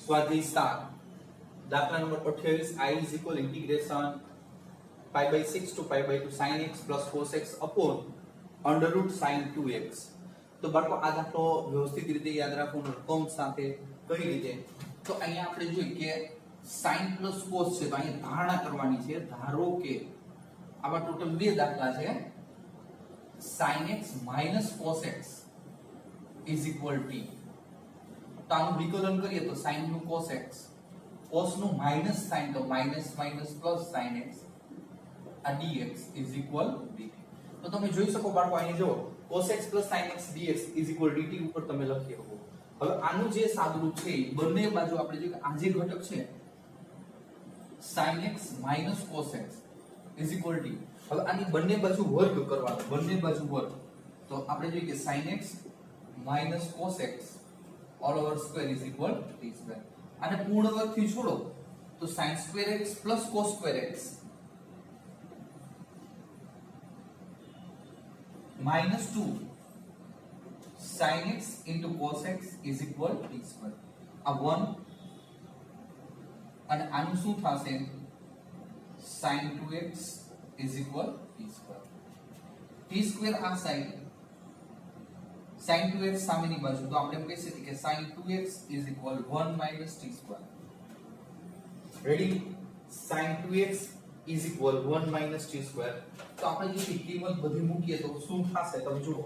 स्वाध्याय 7 दाखला number 28 I is equal integration pi by 6 to pi by 2 sin x plus cos x upon under root sin 2x। તો બાળકો આ દાખલો વ્યવસ્થિત રીતે યાદ રાખવાનો રકમ સાથે કઈ રીતે તો અહીંયા આપણે જોઈએ કે sin plus cos છે તો અહીંયા ધારણા કરવાની છે ધારો કે આવા ટોટલ બે દાખલા છે sin x minus cos x is equal t। તો આનું વિકલન કરીએ તો sin નું cos x cos નું minus sin તો minus minus plus sin x આ dx is equal dt। તો તમે જોઈ શકો બાળકો અહીં જો cos x plus sin x dx is equal dt ઉપર તમે લખી શકો। હવે આનું જે સાદુરૂપ છે બંને બાજુ આપણે જે આ જે ઘટક છે sin x minus cos x is equal t। હવે આની બંને બાજુ વર્ગ કરવાનો બંને બાજુ વર્ગ તો આપણે જોઈએ કે sin x minus cos x all over square is equal t square। આને પૂર્ણ વર્ગ થી છોડો તો sin square x plus cos square x minus 2 sin x into cos x is equal t square। આ 1 અને આનું શું થશે sin 2x is equal t square। t square આ સાઈડ sin 2x સામેની બાજુ તો આપણે એમ કહી શકીએ કે sin 2x is equal 1 minus t square। Ready sin 2x is equal 1 minus t square। તો આપણે જે કિંમત બધી મૂકીએ તો શું થશે તમે જુઓ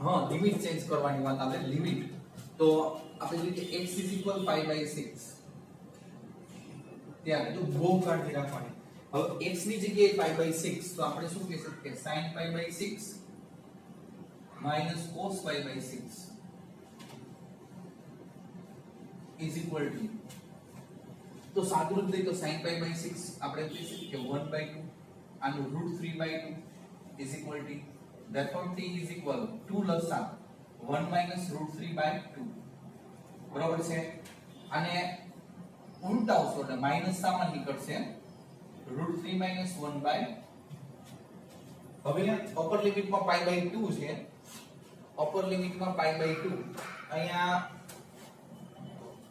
હા લિમિટ ચેન્જ કરવાની વાત આવે લિમિટ તો આપણે જોઈએ કે x is equal pi by 6 ત્યાં તો બહુ કાળજી રાખવાની। હવે x ની જગ્યાએ pi by 6 તો આપણે શું કહી શકીએ sin pi by 6 minus cos pi by 6 is equal to तो सादुरूप दे तो sin pi by 6 આપણે કહી શકીએ કે 1 by 2 આનું √3 by 2 is equal to therefore t is equal 2 લસા 1 minus √3 by 2 બરાબર છે અને ઉલટાવશો એટલે માઈનસ સામાન્ય નીકળશે √3 minus 1 by હવે અપર લિમિટમાં pi by 2 છે અપર લિમિટમાં pi by 2 અહીંયા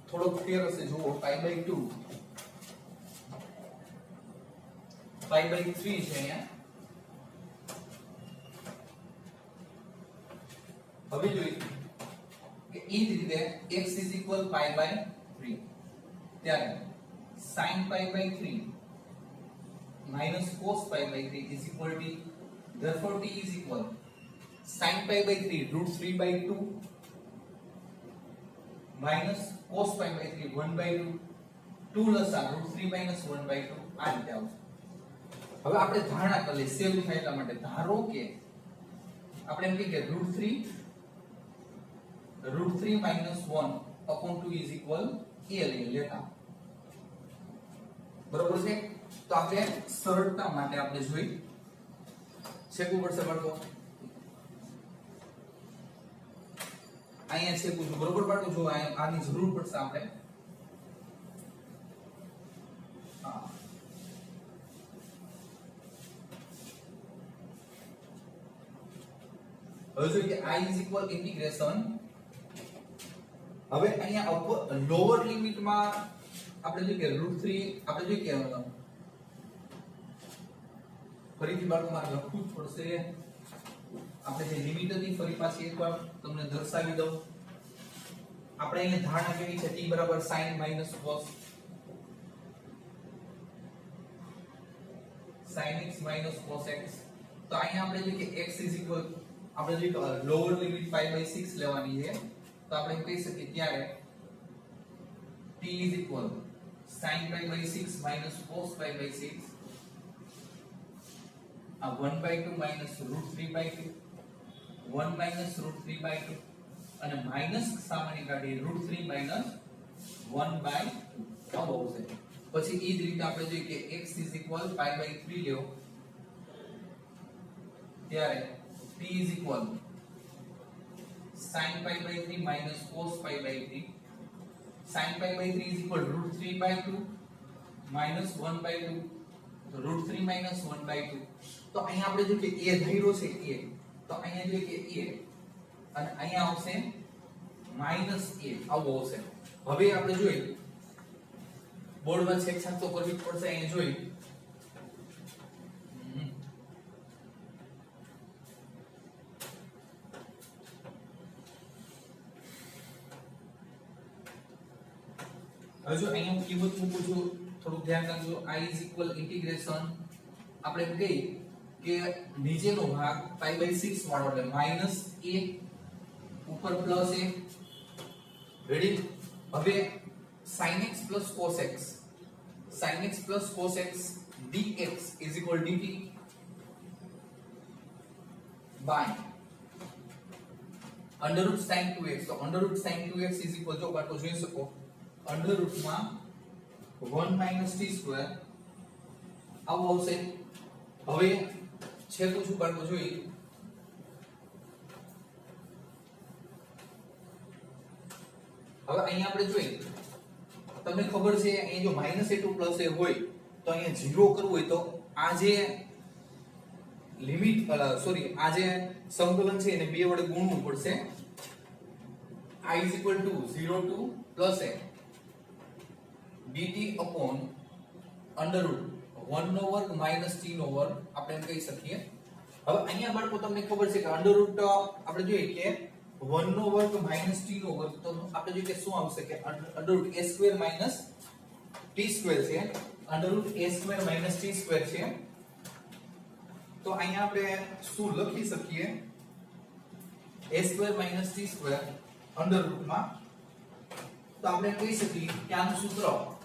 થોડોક ફેર હશે જુઓ pi by 2 pi by 3 છે અહીંયા હવે જોઈએ કે એ જ રીતે x is equal pi by 3 ત્યારે sin pi by 3 minus cos pi by 3 is equal to therefore t is equal sin pi by 3 √3 by 2 minus cos pi by 3 1 by 2 2 લસા √3 minus 1 by 2 આ રીતે આવશે। હવે આપણે ધારણા કરી લઈએ સેવ થાય એટલા માટે ધારો કે આપણે એમ કહીએ કે √3 minus 1 upon 2 is equal a લઈ લેતા બરોબર છે। તો આપણે સરળતા માટે આપણે જોઈ છેકવું પડશે બાળકો અહીંયા છેકવું છું બરોબર બાળકો જો આની જરૂર પડશે આપણે હવે જોઈએ કે I is equal integration હવે અહીંયા લોઅર લિમિટમાં આપણે જોઈએ કે √3 આપણે જોઈએ કે ફરીથી બાળકો મારે લખવું જ પડશે આપણે જે લિમિટ હતી ફરી પાછી એકવાર તમને દર્શાવી દઉં આપણે અહીંયા ધારણા કેવી છે t બરાબર sin minus cos sin x minus cos x તો અહીંયા આપણે જોઈએ કે x is equal આપણે જોઈએ કે લોઅર લિમિટ pi by 6 લેવાની છે તો આપણે કહી શકીએ ત્યારે t is equal sin pi by 6 minus cos pi by 6 આ 1 by 2 minus √3 by 2 1 minus √3 by 2 અને માઈનસ સામાન્ય કાઢી √3 minus 1 by 2 આ આવશે। પછી એ જ રીતે આપણે જોઈએ કે x is equal pi by 3 લ્યો ત્યારે t is equal sin pi by 3 minus cos pi by 3 sin pi by 3 is equal √3 by 2 minus 1 by 2 તો √3 minus 1 by 2 તો અહીંયા આપણે જો કે a ધાર્યો છે a તો અહીંયા જોઈએ કે a અને અહીંયા આવશે -a આવો આવશે। હવે આપણે જોઈએ બોર્ડમાં છેકછાક તો કરવી જ પડશે અહીંયા જોઈ હવે જો અહીંયા હું કિંમત મૂકું છું થોડું ધ્યાન રાખજો I is equal integration આપણે એમ કહી કે નીચેનો ભાગ π/6 વાળો એટલે -a ઉપર +a રેડી હવે sin x plus cos x dx is equal dt by under root sin 2x તો under root sin 2x is equal જો બાળકો જોઈ શકો under root માં 1 t square આવું આવશે હવે છેકું છું બાળકો જોઈ હવે અહીંયા આપણે જોઈએ તમને ખબર છે અહીં જો -a2 + a હોય તો અહીંયા 0 કરવું હોય તો આ જે લિમિટ સોરી આ જે સંકલન છે એને 2 વડે ગુણવું પડશે I is equal to 0 to plus a dt upon under root 1 નો વર્ગ minus t નો વર્ગ આપણે એમ કહી શકીએ હવે અહીંયા બાળકો તમને ખબર છે કે under root આપણે જોઈએ કે 1 નો વર્ગ minus t નો વર્ગ તો આપણે જોઈએ કે શું આવશે કે under root a square minus t square છે under root a square minus t square છે તો અહીંયા આપણે શું લખી શકીએ a square minus t square under root માં તો આપણે કહી શકીએ કે આનું સૂત્ર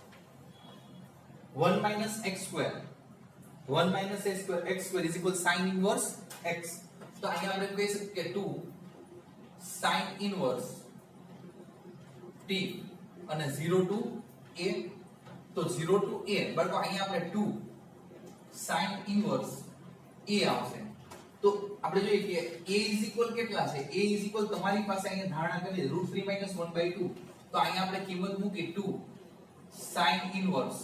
1 minus x square 1 minus a square x square is equal sin inverse x તો અહીંયા આપણે કહી શકીએ કે 2 sin inverse t અને 0 to a તો 0 to a બરાબર અહીંયા આપણે 2 sin inverse a આવશે તો આપણે જોઈએ કે a is equal કેટલા છે a is equal તમારી પાસે અહીંયા ધારણા કરી √3 - 1/2 તો અહીંયા આપણે કિંમત મૂકી 2 sin inverse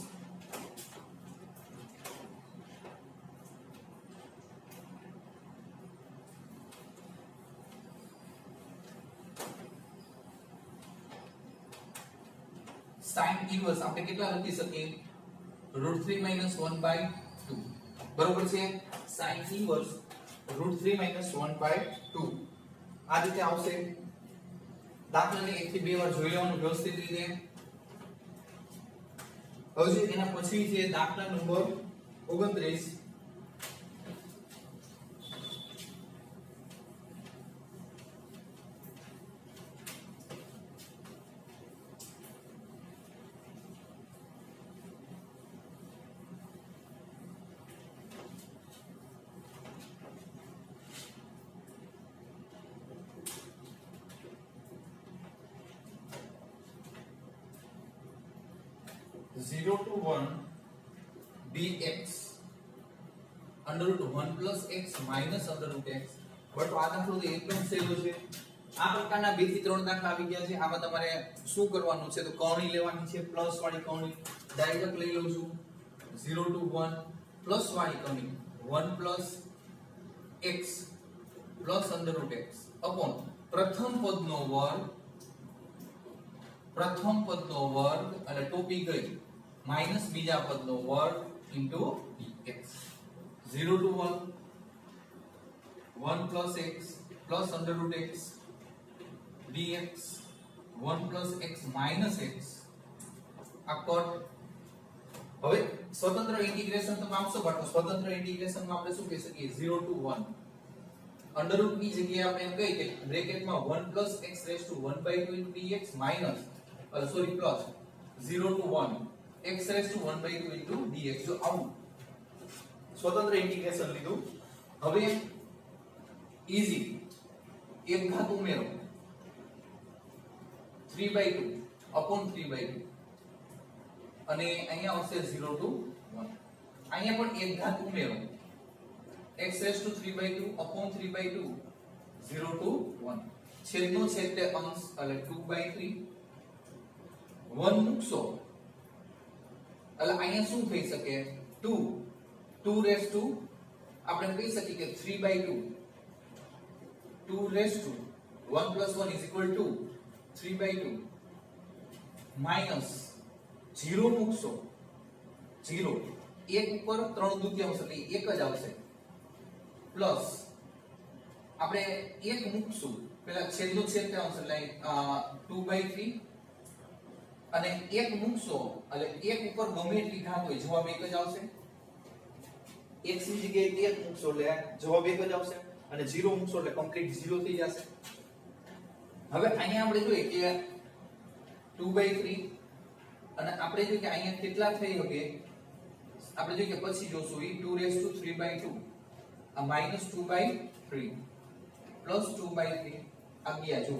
આપણે કેટલા લખી શકીએ √3 - 1/2 બરોબર છે sin inverse √3 - 1/2 આ રીતે આવશે દાખલાને 1 થી 2 વાર જોઈ લેવાનું વ્યવસ્થિત રીતે હવે એના પછી છે દાખલા number 29 0 to 1 dx under root 1 plus x minus under root x but આ દાખલો તો એકદમ સહેલો છે આ પ્રકારના 2 થી 3 દાખલા આવી ગયા છે આમાં તમારે શું કરવાનું છે તો કર્ણી લેવાની છે પ્લસ વાળી કર્ણી ડાયરેક્ટ લઈ લઉં છું 0 to 1 પ્લસ વાળી Karni 1 plus x plus under root x upon પ્રથમ પદનો વર્ગ અને ટોપી ગઈ માઈનસ બીજા પદનો વર્ગ into dx 0 to 1 1 plus x plus under root x dx 1 plus x minus x આ કટ હવે સ્વતંત્ર ઇન્ટિગ્રેશન તમે આપશો બટ સ્વતંત્ર ઇન્ટિગ્રેશન માં આપણે શું કહી શકીએ 0 to 1 અંડર રૂટ ની જગ્યાએ આપણે એમ કહીએ કે બ્રેકેટમાં 1 plus x raised to 1/2 into dx minus sorry plus 0 to 1 x raised to 1/2 into dx જો આવું સ્વતંત્ર ઇન્ટિગ્રેશન લીધું હવે ઈઝી એક ઘાત ઉમેરો 3/2 upon 3/2 અને અહીંયા આવશે 0 to 1 અહીંયા પણ એક ઘાત ઉમેરો x raised to 3/2 upon 3/2 0 to 1 છેદનો છેદ તે અંશ એટલે 2/3 1 મૂકશો એટલે અહીંયા શું થઈ શકે 2 raised to આપણે કહી શકીએ કે 3/2 2 raised to 1 plus 1 is equal to 3/2 minus 0 મૂકશો 0 1 ઉપર 3 દૂતીયાંશ એટલે 1 જ આવશે પ્લસ આપણે 1 મૂકશું પેલા છેદનો છેદ કેટલો આવશે એટલે 2/3 અને 1 મૂકશો એટલે 1 ઉપર ગમે એટલી ઘાત હોય જવાબ 1 જ આવશે x ની જગ્યાએ 1 મૂકશો એટલે જવાબ 1 જ આવશે અને 0 મૂકશો એટલે કમ્પ્લીટ 0 થઈ જશે હવે અહીંયા આપણે જોઈએ કે 2/3 અને આપણે જોઈએ કે અહીંયા કેટલા થઈ શકે આપણે જોઈએ કે પછી જોશું એ 2^3/2 આ -2/3 +2/3 આ ગયા જો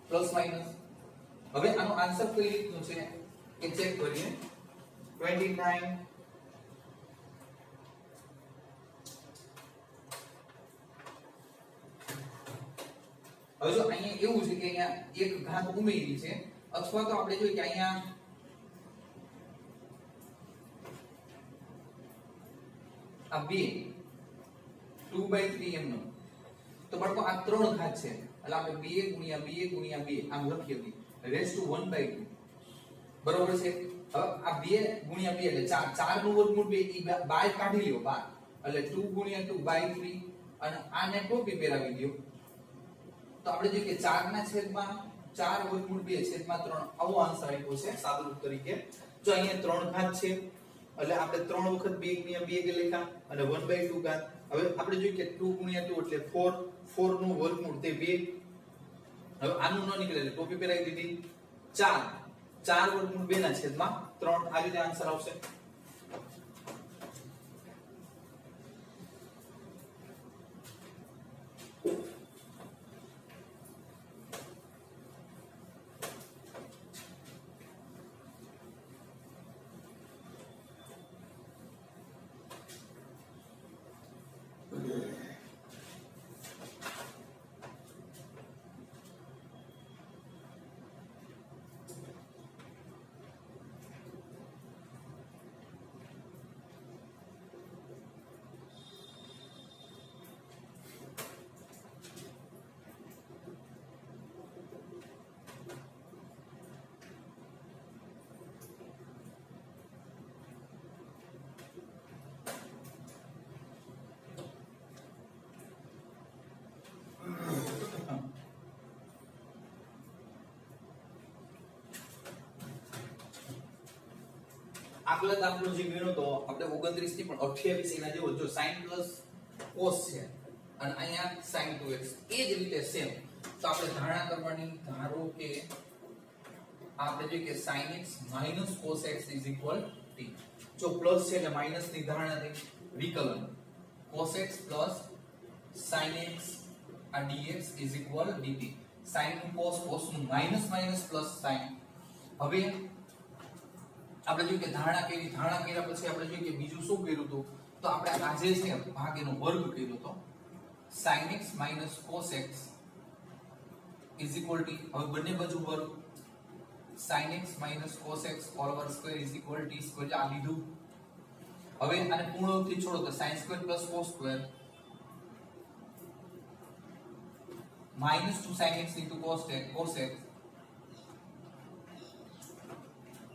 પ્લસ માઈનસ હવે આનો આન્સર કઈ રીતનો છે એ ચેક કરીએ 29 હવે જો અહીંયા એવું છે કે અહીંયા એક ઘાત ઉમેરી છે અથવા તો આપણે જોઈએ કે અહીંયા આ 2/3 એમનો તો બાળકો આ 3 ઘાત છે એટલે આપણે 2 * 2 * 2 આમ લખીએ કે રેઝ ટુ 1/2 બરોબર છે હવે આ 2 * 2 એટલે 4 નું વર્ગમૂળ 2 ઈ 12 કાઢી લ્યો 12 એટલે 2 * 2/3 અને આને ટોપી પહેરાવી દો તો આપણે જોઈએ કે 4 ના છેદમાં 4 વર્ગમૂળ 2 છેદમાં 3 આવો આન્સર આપ્યો છે સાદુરૂપ તરીકે જો અહીંયા 3 ઘાત છે એટલે આપણે 3 વખત 2 * 2 કે લખ્યા અને 1/2 ઘાત હવે આપણે જોઈએ કે 2 * 2 એટલે 4 નું વર્ગમૂળ તે 2 હવે આનું ન નીકળે એટલે ટોપી પહેરાવી દીધી 4 વર્ગમૂળ 2 ના છેદમાં 3 આ રીતે આન્સર આવશે આગલા દાખલો જે ગણ્યો તો આપણે 29 થી પણ 28 એના જેવો જો sin plus cos છે અને અહીંયા sin 2x એ જ રીતે સેમ તો આપણે ધારણા કરવાની ધારો કે આપણે જોઈએ કે sin x minus cos x t જો પ્લસ છે એટલે માઈનસ ની ધારણા થઈ વિકલન cos x plus sin x આ dx dt sin નું cos cos નું માઈનસ માઈનસ પ્લસ sin હવે આપણે જોઈએ કે ધારણા કર્યા પછી આપણે જોઈએ કે બીજું શું કર્યું હતું તો આપણે આજે છે ભાગ એનો વર્ગ કર્યો હતો sin x cos x t હવે બંને બાજુ વર્ગ sin x cos x all over square t square આ લીધું હવે આને પૂર્ણાંકથી છોડો તો sin square plus cos square -2 sin x into cos x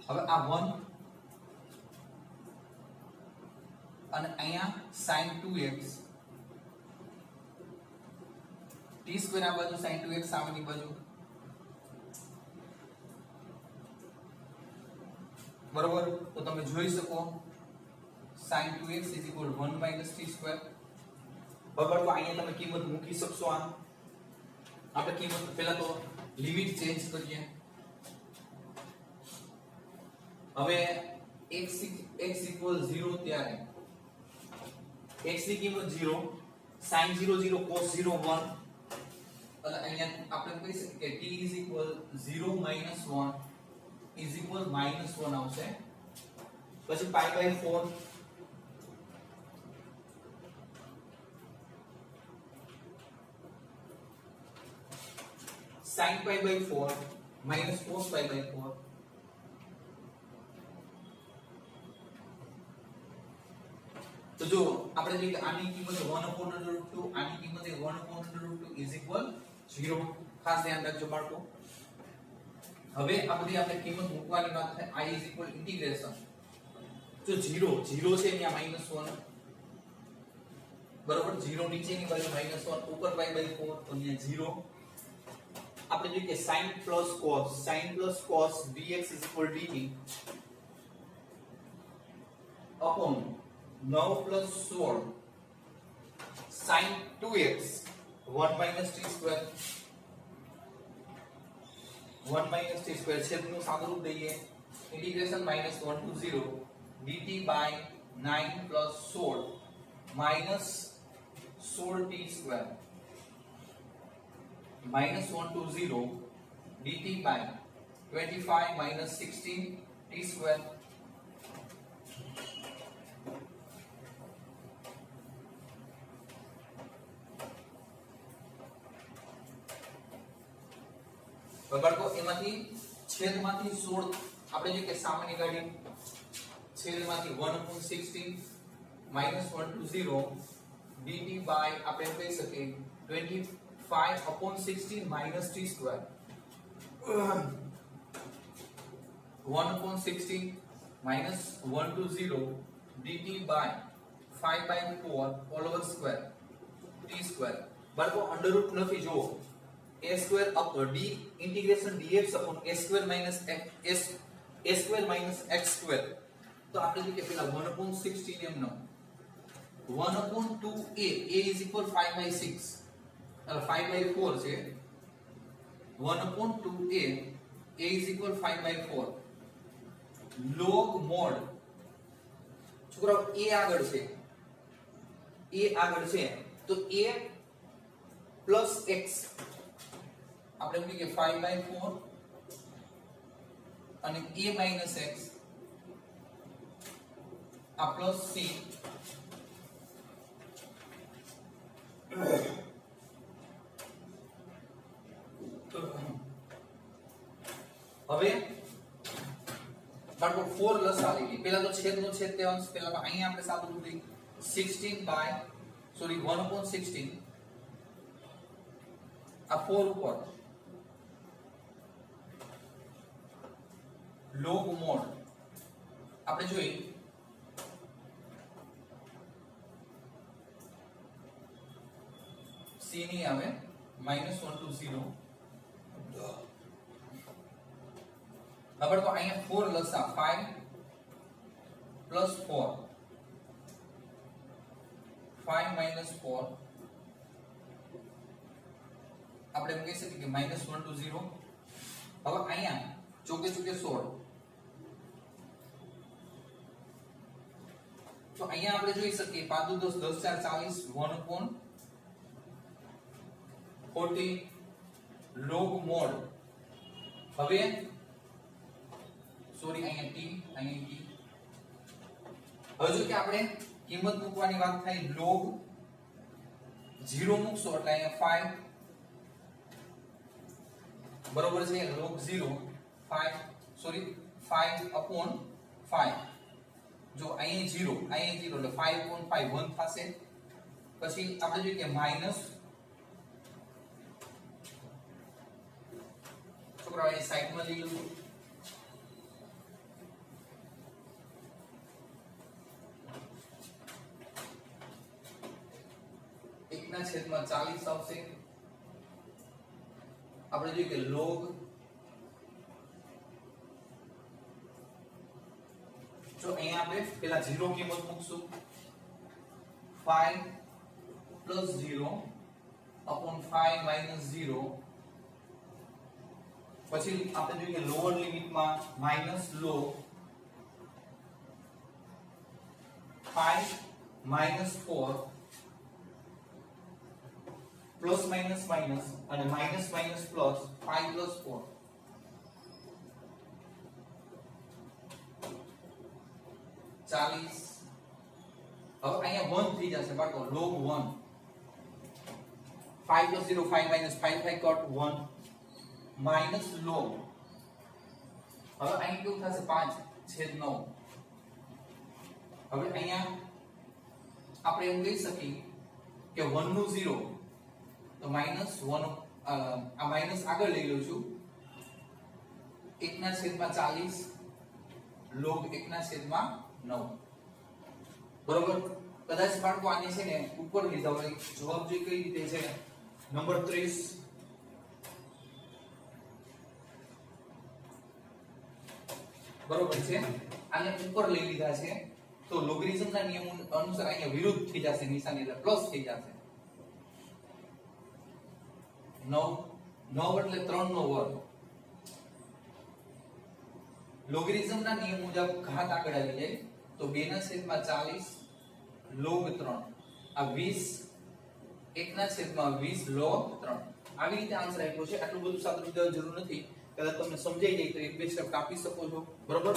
હવે આ 1 અને અહીંયા sin 2x t સ્ક્વેર આ બાજુ sin 2x સામેની બાજુ બરોબર તો તમે જોઈ શકો sin 2x 1 t સ્ક્વેર બરાબર તો અહીંયા તમે કિંમત મૂકી શકશો આ આપણે કિંમત પહેલા તો લિમિટ ચેન્જ કરીએ હવે x 0 ત્યારે x ની કિંમત 0 sin 0 0 cos 0 1 અને અહીંયા આપણે કહી શકીએ કે t 0 - 1 -1 આવશે પછી π/4 sin π/4 cos π/4 તો જો આપણે જોઈએ કે આની કિંમત 1/√2 આની કિંમત 1/√2 0 ખાસ ધ્યાન રાખજો બાળકો હવે આ બધી આપણે કિંમત મૂકવાની વાત થાય I ઇન્ટિગ્રેશન જો 0 છે ત્યાં -1 બરોબર 0 નીચેની બાજુ -1 ઉપર π/4 તો ત્યાં 0 આપણે જોઈએ કે sin plus cos dx dt upon 9 plus 16 sin 2x 1 - t square 1 - t square છેદનું સાદુરૂપ દઈએ integration -1 to 0 dt by 9 plus 16 minus 16t square -1 to 0 dt by 25 minus 16t square બરાબર એમાંથી છેદમાંથી 16 આપણે જે કે સામાન્ય ગાડી છેદમાંથી 1/16 -1 to 0 dt by આપણે કહી શકીએ 25/16 minus t square 1/16 minus 1 to 0 dt by 5/4 all over square t square બરાબર અંડર રૂટ નથી જો a square up d integration dx upon a square minus x square તો આપણે જે કે પેલા 1/16 એમ નો 1/2a is equal 5/6 5/4 છે 1/2a is equal 5/4 log mod છોકરાઓ a આગળ છે તો a plus x આપણે એમ કે 5/4 અને a minus x આ પ્લસ c હવે બાળકો 4 લસા લઈએ પહેલા તો છેદનો છેદ તે અંશ પહેલા તો અહીંયા આપણે સાદું રૂપ લઈ 1/16 આ 4 ઉપર log mod આપણે જોઈએ c ની આવે -1 to 0 હવે તો અહીંયા 4 લસા 5 plus 4 5 minus 4 આપણે એમ કહી શકીએ કે -1 to 0 હવે અહીંયા ચોકે 16 તો અહીંયા આપણે જોઈ શકીએ 5 × 10 = 40 1/40 log mod હવે સોરી અહીંયા t હવે જો કે આપણે કિંમત મૂકવાની વાત થાય log 0 મૂકશો એટલે અહીંયા 5 બરોબર છે log 0 5/5 જો અહીંયા 0 એટલે 5/5 1 થશે પછી આપણે જોઈએ કે માઈનસ છોકરાઓ એ સાઈડમાં લઈ લો 1/40 આવશે આપણે જોઈએ કે log જો અહીંયા આપણે પેલા 0 કિંમત મૂકશું 5 plus 0 upon 5 minus 0 પછી આપણે જોઈએ કે લોઅર લિમિટમાં minus log 5 minus 4 plus minus minus અને માઈનસ માઈનસ પ્લસ 5 plus 4 40 હવે અહીંયા 1 થઈ જશે બાળકો log 1 5 plus 0 5 minus 5 got 1 minus log હવે અહીં કેવું થશે 5/9 હવે અહીંયા આપણે એમ કહી શકીએ કે 1 નું 0 તો -1 આ માઈનસ આગળ લઈ લઉં છું 1/40 log 1/9 बरोबर। कदाच बाळको आने छे ने ऊपर લઈ જાવ જવાબ જે કઈ રીતે છે નંબર 30 बरोबर છે આને ઉપર લઈ લીધા છે તો લોગરિધમ ના નિયમ અનુસાર અહીંયા વિરુદ્ધ થઈ જશે નિશાની એટલે પ્લસ થઈ જશે 9 એટલે 3 નો વર્ગ લોગરિધમ ના નિયમ મુજબ ઘાત આગળ આવી જાય તો 2/40 log 3 આ 20 1/20 log 3 આવી રીતે આન્સર આપ્યો છે। આટલું બધું સાદું વિધાન જરૂર નથી, કદાચ તમને સમજાઈ જાય તો એક બે સ્ટેપ કાપી શકો છો, બરોબર।